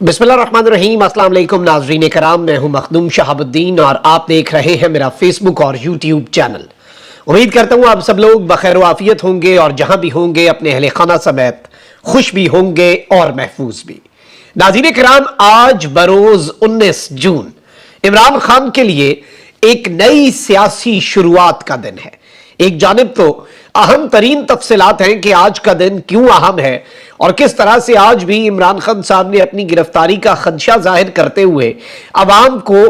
बिस्मिल्लाहिर्रहमानिर्रहीम। अस्सलाम वालेकुम नाज़रीन कराम, मैं हूं मखदूम शहाबुद्दीन और आप देख रहे हैं मेरा फेसबुक और यूट्यूब चैनल। उम्मीद करता हूं आप सब लोग बखैर आफियत होंगे और जहां भी होंगे अपने अहले खाना समेत खुश भी होंगे और महफूज भी। नाज़रीन कराम, आज बरोज 19 जून इमरान खान के लिए एक नई सियासी शुरुआत का दिन है। एक जानिब तो अहम तरीन तफसीलात हैं कि आज का दिन क्यों अहम है और किस तरह से आज भी इमरान खान साहब ने अपनी गिरफ्तारी का खदशा जाहिर करते हुए अवाम को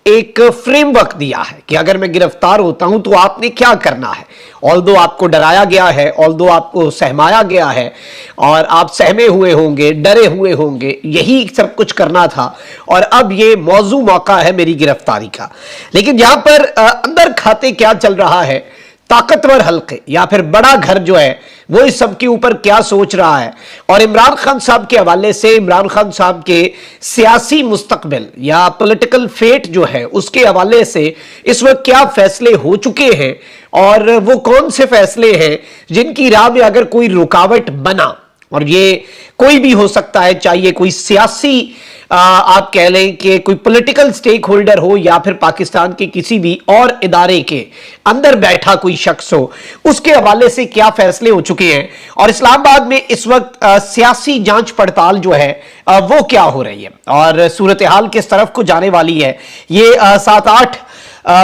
एक फ्रेमवर्क दिया है कि अगर मैं गिरफ्तार होता हूं तो आपने क्या करना है। ऑल्दो आपको डराया गया है, ऑल्दो आपको सहमाया गया है और आप सहमे हुए होंगे, डरे हुए होंगे, यही सब कुछ करना था और अब ये मौजू मौका है मेरी गिरफ्तारी का। लेकिन यहां पर अंदर खाते क्या चल रहा है, ताकतवर हल्के या फिर बड़ा घर जो है वो इस सब के ऊपर क्या सोच रहा है और इमरान खान साहब के हवाले से इमरान खान साहब के सियासी मुस्तकबिल या पॉलिटिकल फेट जो है उसके हवाले से इस वक्त क्या फैसले हो चुके हैं और वो कौन से फैसले हैं जिनकी राह में अगर कोई रुकावट बना, और ये कोई भी हो सकता है, चाहिए कोई सियासी आप कह लें कि कोई पॉलिटिकल स्टेक होल्डर हो या फिर पाकिस्तान के किसी भी और इदारे के अंदर बैठा कोई शख्स हो, उसके हवाले से क्या फैसले हो चुके हैं और इस्लामाबाद में इस वक्त सियासी जांच पड़ताल जो है वो क्या हो रही है और सूरत हाल किस तरफ को जाने वाली है। ये 7-8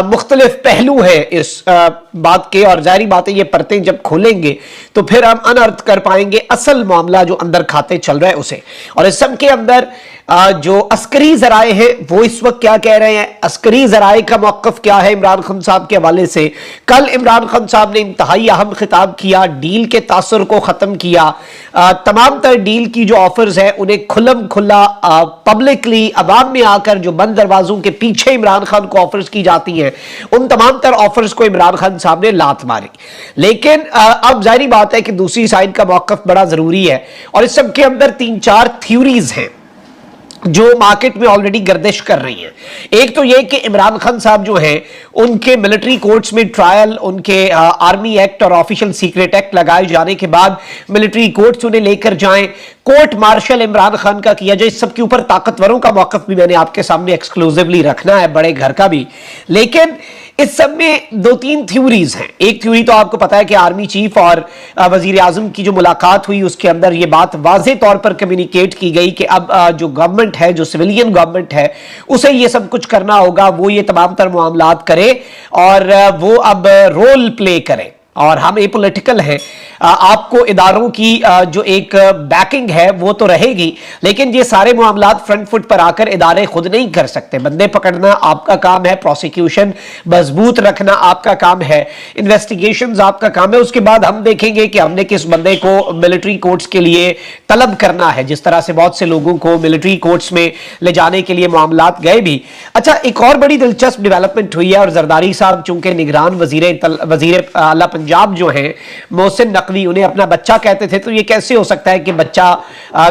मुख्तलिफ पहलू है इस बात के और जाहिर बात है ये परतें जब खोलेंगे तो फिर हम अनर्थ कर पाएंगे असल मामला जो अंदर खाते चल रहा है उसे। और इस सब के अंदर जो अस्करी जराए हैं वो इस वक्त क्या कह रहे हैं, अस्करी जराए का मौक़िफ़ क्या है इमरान खान साहब के हवाले से। कल इमरान खान साहब ने इंतहाई अहम खिताब किया, डील के तासुर को ख़त्म किया, तमाम तर डील की जो ऑफर्स हैं उन्हें खुल्लम खुल्ला पब्लिकली अवाम में आकर जो बंद दरवाजों के पीछे इमरान खान को ऑफर्स की जाती हैं उन तमाम तर ऑफर्स को इमरान खान साहब ने लात मारी। लेकिन अब जाहिर बात है कि दूसरी साइड का मौक़िफ़ बड़ा ज़रूरी है और इस सब के अंदर 3-4 थ्योरीज हैं जो मार्केट में ऑलरेडी गर्दिश कर रही हैं। एक तो यह कि इमरान खान साहब जो हैं उनके मिलिट्री कोर्ट्स में ट्रायल, उनके आर्मी एक्ट और ऑफिशियल सीक्रेट एक्ट लगाए जाने के बाद मिलिट्री कोर्ट्स उन्हें लेकर जाएं, कोर्ट मार्शल इमरान खान का किया जाए। इस सब के ऊपर ताकतवरों का मौक़िफ़ भी मैंने आपके सामने एक्सक्लूसिवली रखना है, बड़े घर का भी। लेकिन इस सब में 2-3 थ्योरीज हैं। एक थ्योरी तो आपको पता है कि आर्मी चीफ और वजीर आजम की जो मुलाकात हुई उसके अंदर ये बात वाज़े तौर पर कम्युनिकेट की गई कि अब जो गवर्नमेंट है, जो सिविलियन गवर्नमेंट है, उसे ये सब कुछ करना होगा, वो ये तमाम तर मामलात करे और वो अब रोल प्ले करे और हम एपॉलिटिकल हैं। आपको इदारों की जो एक बैकिंग है वो तो रहेगी, लेकिन ये सारे मामलात फ्रंट फुट पर आकर इदारे खुद नहीं कर सकते। बंदे पकड़ना आपका काम है, प्रोसिक्यूशन मजबूत रखना आपका काम है, इन्वेस्टिगेशंस आपका काम है। उसके बाद हम देखेंगे कि हमने किस बंदे को मिलिट्री कोर्ट्स के लिए तलब करना है, जिस तरह से बहुत से लोगों को मिलिट्री कोर्ट्स में ले जाने के लिए मामलात गए भी। अच्छा, एक और बड़ी दिलचस्प डेवलपमेंट हुई है और जरदारी साहब चूंकि निगरान वजीर आला पंजाब जो है मोहसिन नकवी, उन्हें अपना बच्चा कहते थे, तो ये कैसे हो सकता है कि बच्चा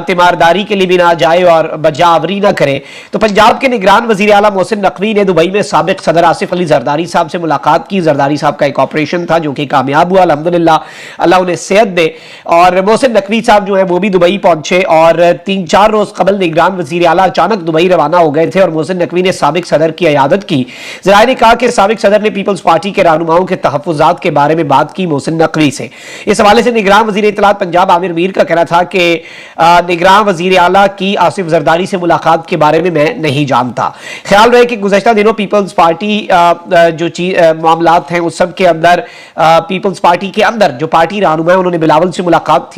तीमारदारी के लिए भी ना जाए और बजावरी ना करे। तो पंजाब के निगरान वजीर आला मोहसिन नकवी ने दुबई में साबिक सदर आसिफ अली जरदारी साहब से मुलाकात की। जरदारी साहब का एक ऑपरेशन था जो कि कामयाब हुआ, अल्हम्दुलिल्लाह, अल्लाह उन्हें सेहत दे। और मोहसिन नकवी साहब जो है वो भी दुबई पहुंचे और 3-4 रोज कबल निगरान वजीर आला अचानक दुबई रवाना हो गए थे और मोहसिन नकवी ने साबिक सदर की इयादत की। जराये ने कहा कि साबिक सदर ने पीपल्स पार्टी के रहनुमाओं के तहफ़्फ़ुज़ात के बारे में बात की मोहसिन नकवी से। इस हवाले से निगरान वजीर इत्तलात पंजाब आमिर मीर का कहना था कि निगरान वजीर आला की आसिफ जरदारी से मुलाकात के बारे में मैं नहीं जानता। ख्याल रहे कि गुज़श्ता दिनों पीपल्स पार्टी जो मामलात हैं उस सब के अंदर पीपल्स पार्टी के अंदर जो पार्टी रहनुमा है उन्होंने बिलावल से मुलाकात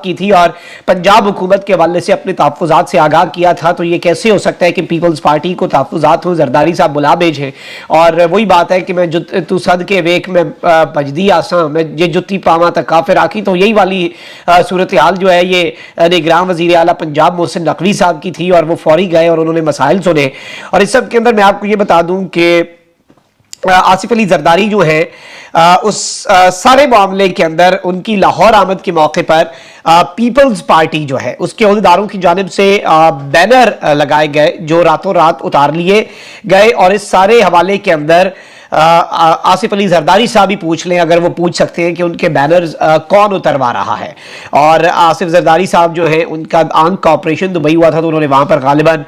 की थी और पंजाब हुकूमत के हवाले से अपने तहफ़्फ़ुज़ात से आगाह किया था। तो ये कैसे हो सकता है कि पीपल्स पार्टी को तहफ़्फ़ुज़ात हो, जरदारी साहब बुला भेजें। और वही बात है कि मैं तू सद के वेख में भजदी आसा, मैं ये जुत्ती पावा तक काफिर आकी। तो यही वाली सूरत हाल जो है ये निगरान वजीर आला पंजाब मोहसिन नकवी साहब की थी और वो फौरी गए और उन्होंने मसाइल सुने। और इस सब के अंदर मैं आपको ये बता दूं कि आसिफ अली जरदारी जो है उस सारे मामले के अंदर उनकी लाहौर आमद के मौके पर पीपल्स पार्टी जो है उसके अहदेदारों की जानिब से बैनर लगाए गए जो रातों रात उतार लिए गए और इस सारे हवाले के अंदर आसिफ अली जरदारी साहब ही पूछ लें, अगर वो पूछ सकते हैं कि उनके बैनर्स कौन उतरवा रहा है। और आसिफ जरदारी साहब जो है, उनका आंख का ऑपरेशन दुबई हुआ था, तो उन्होंने वहां पर गालिबन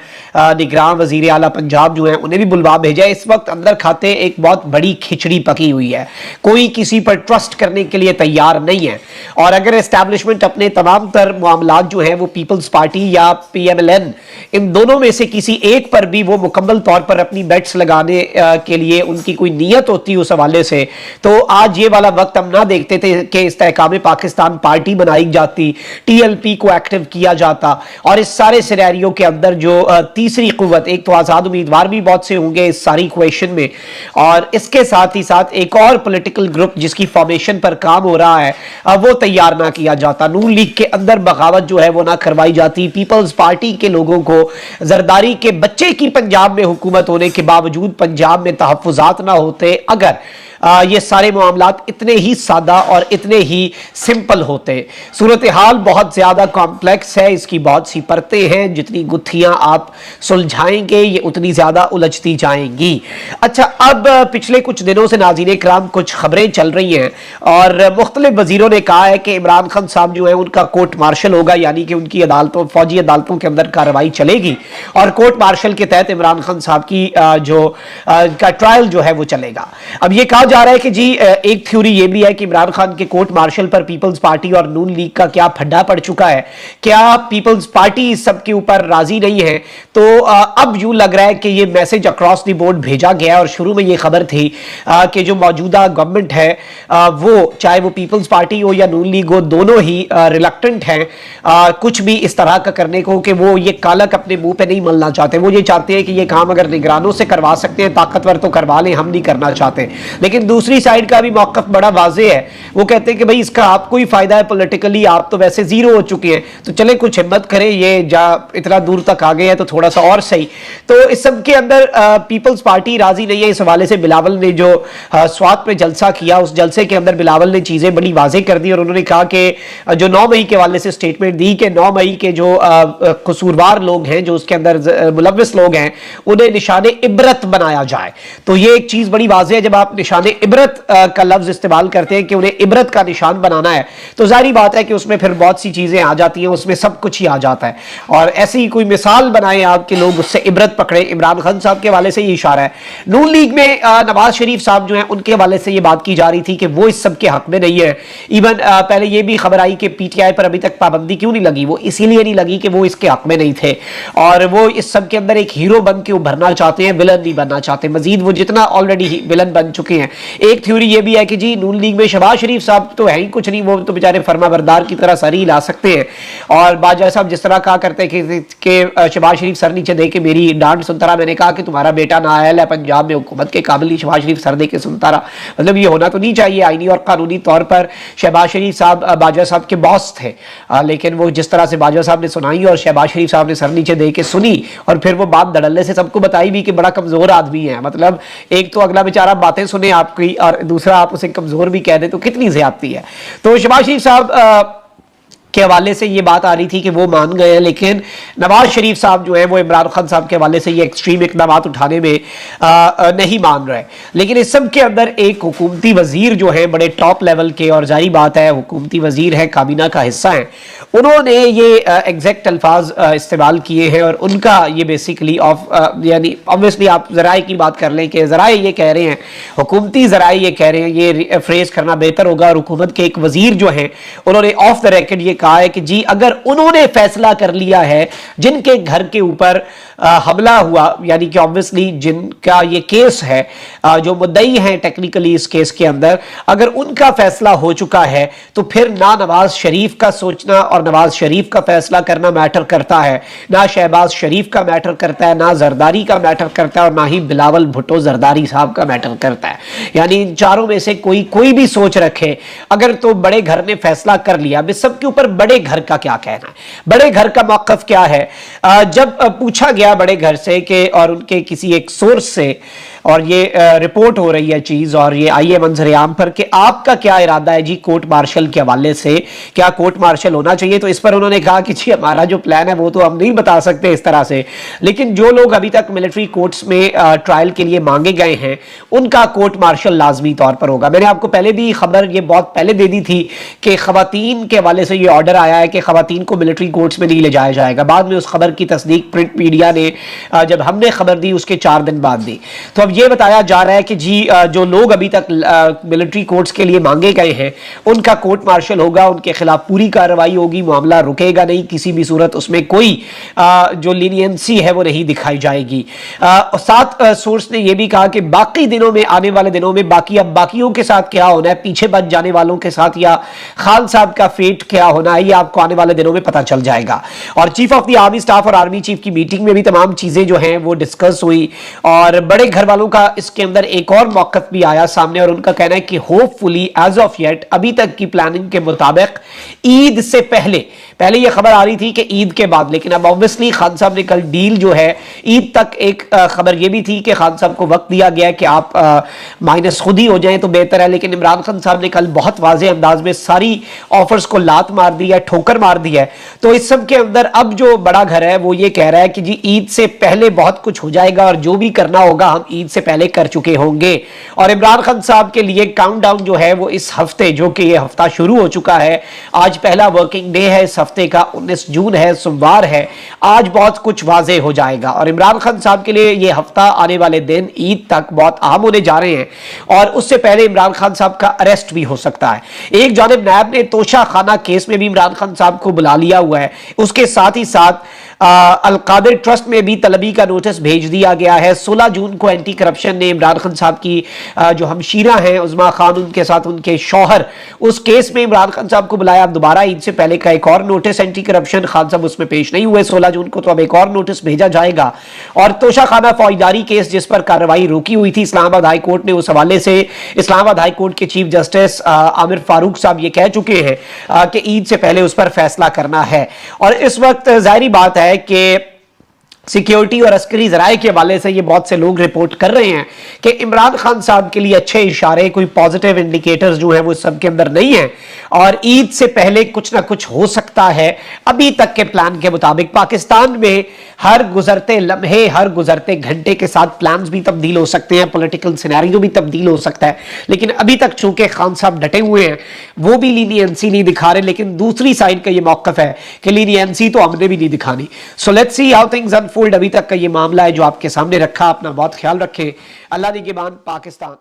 निगरान वजीर आला पंजाब जो है उन्हें भी बुलवा भेजा है। इस वक्त अंदर खाते एक बहुत बड़ी खिचड़ी पकी हुई है, कोई किसी पर ट्रस्ट करने के लिए तैयार नहीं है। और अगर एस्टैब्लिशमेंट अपने तमाम तर मामलात जो है वो पीपल्स पार्टी या PMLN इन दोनों में से किसी एक पर भी वो मुकम्मल तौर पर अपनी बेट्स लगाने के लिए उनकी कोई नीयत होती उस हवाले से, तो आज ये वाला वक्त हम ना देखते थे कि इस्तेहकाम पाकिस्तान पार्टी बनाई जाती, TLP को एक्टिव किया जाता। और इस सारे सिनेरियो के अंदर जो तीसरी कुव्वत, एक तो आजाद उम्मीदवार भी बहुत से होंगे इस सारी इक्वेशन में, और इसके साथ ही साथ एक और पॉलिटिकल ग्रुप जिसकी फॉर्मेशन पर काम हो रहा है, वो तैयार ना किया जाता। नून लीग के अंदर बगावत जो है वो ना करवाई जाती। पीपल्स पार्टी के लोगों को जरदारी के बच्चे की पंजाब में हुकूमत होने के बावजूद पंजाब में तहफ्फुजात ना होते, अगर ये सारे मामलात इतने ही सादा और इतने ही सिंपल होते। सूरत हाल बहुत ज़्यादा कॉम्प्लेक्स है, इसकी बहुत सी परतें हैं, जितनी गुत्थियां आप सुलझाएंगे ये उतनी ज़्यादा उलझती जाएंगी। अच्छा, अब पिछले कुछ दिनों से नाज़रीन इकराम कुछ खबरें चल रही हैं और मुख्तलिफ वज़ीरों ने कहा है कि इमरान खान साहब जो है उनका कोर्ट मार्शल होगा, यानी कि उनकी अदालतों, फौजी अदालतों के अंदर कार्रवाई चलेगी और कोर्ट मार्शल के तहत इमरान खान साहब की का ट्रायल जो है वो चलेगा। अब ये कहा जा रहा है कि जी एक थ्योरी ये भी है कि इमरान खान के कोर्ट मार्शल पर पीपल्स पार्टी और नून लीग का क्या फड्डा पड़ चुका है, क्या पीपल्स पार्टी इस सब के ऊपर राजी नहीं है। तो अब यूं लग रहा है कि ये मैसेज अक्रॉस द बोर्ड भेजा गया। और शुरू में ये खबर थी कि जो मौजूदा गवर्नमेंट है वो, चाहे वो पीपल्स पार्टी हो या नून लीग हो, दोनों ही रिलक्टेंट हैं कुछ भी इस तरह का करने को, कि वो ये कालक अपने मुंह पे नहीं मलना चाहते। वो ये चाहते हैं कि ये काम अगर निगरानों से करवा सकते हैं, ताकतवर तो करवा लें, हम नहीं करना चाहते। लेकिन दूसरी साइड का भी मौकफ बड़ा वाज़े है, वो कहते हैं कि भाई इसका आपको ही फायदा है पॉलिटिकली, आप तो वैसे जीरो हो चुके हैं, तो चले कुछ हिम्मत करें, ये जा इतना दूर तक आ गए हैं तो थोड़ा सा और सही। तो इस सब के अंदर पीपल्स पार्टी राजी नहीं है। इस हवाले से बिलावल ने जो स्वात पे जलसा किया, उस जलसे के अंदर बिलावल ने चीजें बड़ी वाजे कर दी और उन्होंने कहा कि जो 9 मई के हवाले से स्टेटमेंट दी कि 9 मई के जो कसूरवार लोग हैं, जो उसके अंदर मुलव्विस लोग हैं, उन्हें निशाने इबरत बनाया जाए। तो ये एक चीज बड़ी वाजे है, जब आप निशाने इबरत का लफ्ज इस्तेमाल करते हैं कि उन्हें इबरत का निशान बनाना है, तो जारी बात है कि उसमें फिर बहुत सी चीजें आ जाती हैं, उसमें सब कुछ ही आ जाता है। और ऐसी कोई मिसाल बनाए आपके लोग, उससे इबरत पकड़े। इमरान खान साहब के हवाले से ये इशारा है। नून लीग में नवाज शरीफ साहब जो है उनके हवाले से ये बात की जा रही थी कि वो इस सब के हक में नहीं है। इवन पहले ये भी खबर आई कि PTI पर अभी तक पाबंदी क्यों नहीं लगी, वो इसीलिए नहीं लगी कि वो इसके हक में नहीं थे और वो इस सब के अंदर एक हीरो बन के उभरना चाहते हैं, विलन नहीं बनना चाहते। मजीद वो जितना ऑलरेडी विलन बन चुके हैं। एक थ्योरी ये भी है कि जी नून लीग में शहबाज शरीफ साहब तो है ही कुछ नहीं, वो तो बेचारे फरमाबरदार की तरह सर ही ला सकते हैं। और बाजा साहब जिस तरह कहा करते हैं कि शहबाज शरीफ सर नीचे दे के मेरी डांट सुनता रहा, मैंने कहा कि तुम्हारा बेटा नाअहल है, पंजाब में हुकूमत के काबिल ही, शहबाज शरीफ सर दे के सुनता रहा। मतलब ये होना तो नहीं चाहिए। आईनी और कानूनी तौर पर शहबाज शरीफ साहब बाजा साहब के बॉस थे, लेकिन वो जिस तरह से बाजा साहब ने सुनाई और शहबाज शरीफ साहब ने सर नीचे दे के सुनी और फिर वो बात धड़ल्ले से सबको बताई भी कि बड़ा कमजोर आदमी है। मतलब एक तो अगला बेचारा बातें सुने आपकी और दूसरा आप उसे कमजोर भी कह दे, तो कितनी ज्यादती है। तो शहबाज शरीफ साहब के हवाले से ये बात आ रही थी कि वो मान गए हैं, लेकिन नवाज शरीफ साहब जो है वो इमरान खान साहब के हवाले से ये एक्सट्रीम इकदाम उठाने में नहीं मान रहे। लेकिन इस सब के अंदर एक हुकूमती वजीर जो है बड़े टॉप लेवल के, और जारी बात है हुकूमती वजीर है, काबीना का हिस्सा है, उन्होंने ये एग्जैक्ट अल्फाज इस्तेमाल किए हैं और उनका ये बेसिकली यानी ऑब्वियसली आप जराए की बात कर लें कि जराए ये कह रहे हैं, हुकूमती जराए ये कह रहे हैं, ये फ्रेज करना बेहतर होगा। और हुकूमत के एक वजीर जो है उन्होंने ऑफ द रिकॉर्ड ये कहा है कि जी अगर उन्होंने फैसला कर लिया है, जिनके घर के ऊपर हमला हुआ, यानी कि ऑब्वियसली जिनका ये केस है, जो मुद्दई हैं टेक्निकली इस केस के अंदर, अगर उनका फैसला हो चुका है तो फिर ना नवाज शरीफ का सोचना और नवाज शरीफ का फैसला करना मैटर करता है, ना शहबाज शरीफ का मैटर करता है, ना जरदारी का मैटर करता है, और ना ही बिलावल भुट्टो जरदारी साहब का मैटर करता है। यानी इन चारों में से कोई भी सोच रखे, अगर तो बड़े घर ने फैसला कर लिया। अब इस सब के ऊपर बड़े घर का क्या कहना है, बड़े घर का मौकफ क्या है? जब पूछा गया बड़े घर से कि, और उनके किसी एक सोर्स से, और ये रिपोर्ट हो रही है चीज और ये आई है मंजर आम पर कि आपका क्या इरादा है जी कोर्ट मार्शल के हवाले से, क्या कोर्ट मार्शल होना चाहिए? तो इस पर उन्होंने कहा कि जी हमारा जो प्लान है वो तो हम नहीं बता सकते इस तरह से, लेकिन जो लोग अभी तक मिलिट्री कोर्ट्स में ट्रायल के लिए मांगे गए हैं उनका कोर्ट मार्शल लाजमी तौर पर होगा। मैंने आपको पहले भी खबर ये बहुत पहले दे दी थी कि खवातीन के हवाले से ये ऑर्डर आया है कि खवातीन को मिलिट्री कोर्ट्स में नहीं ले जाया जाएगा। बाद में उस खबर की तस्दीक प्रिंट मीडिया ने जब हमने खबर दी उसके 4 दिन बाद दी। तो अब ये बताया जा रहा है कि जी जो लोग अभी तक मिलिट्री कोर्ट्स के लिए मांगे गए हैं उनका कोर्ट मार्शल होगा, उनके खिलाफ पूरी कार्रवाई होगी, मामला रुकेगा नहीं, किसी भी सूरत उसमें कोई जो लीनियंसी है वो नहीं दिखाई जाएगी। साथ सोर्स ने यह भी कहा कि बाकी दिनों में, आने वाले दिनों में बाकियों के साथ क्या होना है, पीछे बच जाने वालों के साथ या खान साहब का फेट क्या होना है, ये आपको आने वाले दिनों में पता चल जाएगा। और chief of the army staff और आर्मी चीफ की मीटिंग में भी तमाम चीजें जो हैं वो डिस्कस हुई और बड़े घर वालों का इसके अंदर एक और मौकफ भी आया सामने और उनका कहना है कि होपफुली एज ऑफ येट अभी तक की प्लानिंग के मुताबिक ईद से पहले यह खबर आ रही थी कि ईद के बाद, लेकिन अब ऑब्वियसली खान साहब ने कल डील जो है ईद तक, एक खबर यह भी थी कि खान साहब को वक्त दिया गया कि आप माइनस खुद ही हो जाएं तो बेहतर है, लेकिन इमरान खान साहब ने कल बहुत वाज़ेह अंदाज में सारी ऑफर्स को लात मार दी है, ठोकर मार दी है। तो इस सब के अंदर अब जो बड़ा घर है वो ये कह रहा है कि जी ईद से पहले बहुत कुछ हो जाएगा और जो भी करना होगा हम ईद से पहले कर चुके होंगे। और इमरान खान साहब के लिए काउंटडाउन जो है वो इस हफ्ते, जो कि ये हफ्ता शुरू हो चुका है, आज पहला वर्किंग डे है इस हफ्ते का, 19 जून है, सोमवार है, आज बहुत कुछ वाज़ेह हो जाएगा। और इमरान खान साहब के लिए ये हफ्ता, आने वाले दिन ईद तक बहुत अहम होने जा रहे हैं और उससे पहले इमरान खान साहब का अरेस्ट भी हो सकता है। एक जानिब नैब ने तोशा खाना केस में भी इमरान खान साहब को बुला लिया हुआ है, उसके साथ ही साथ अलकादिर ट्रस्ट में भी तलबी का नोटिस भेज दिया गया है। 16 जून को एंटी करप्शन ने इमरान खान साहब की जो हमशीरा हैं उज़मा खान, उनके साथ उनके शौहर, उस केस में इमरान खान साहब को बुलाया। अब दोबारा ईद से पहले का एक और नोटिस एंटी करप्शन, खान साहब उसमें पेश नहीं हुए 16 जून को, तो अब एक और नोटिस भेजा जाएगा। और तोशा खाना फौजदारी केस जिस पर कार्रवाई रोकी हुई थी इस्लामाबाद हाई कोर्ट ने, उस हवाले से इस्लामाबाद हाई कोर्ट के चीफ जस्टिस आमिर फारूक साहब ये कह चुके हैं कि ईद से पहले उस पर फैसला करना है। और इस वक्त जाहिर बात है कि सिक्योरिटी और अस्करी जराए के हवाले से ये बहुत से लोग रिपोर्ट कर रहे हैं कि इमरान खान साहब के लिए अच्छे इशारे, कोई पॉजिटिव इंडिकेटर्स जो है वो सब के अंदर नहीं है और ईद से पहले कुछ ना कुछ हो सकता है। अभी तक के प्लान के मुताबिक पाकिस्तान में हर गुजरते लम्हे, हर गुजरते घंटे के साथ प्लान्स भी तब्दील हो सकते हैं, पॉलिटिकल सिनेरियो भी तब्दील हो सकता है, लेकिन अभी तक चूंकि खान साहब डटे हुए हैं, वो भी लीनियंसी नहीं दिखा रहे, लेकिन दूसरी साइड का ये मौकफ है कि लीनियंसी तो हमने भी नहीं दिखानी। So let's see how things unfold. अभी तक का ये मामला है जो आपके सामने रखा। अपना बहुत ख्याल रखें। अल्लाह निगहबान। पाकिस्तान।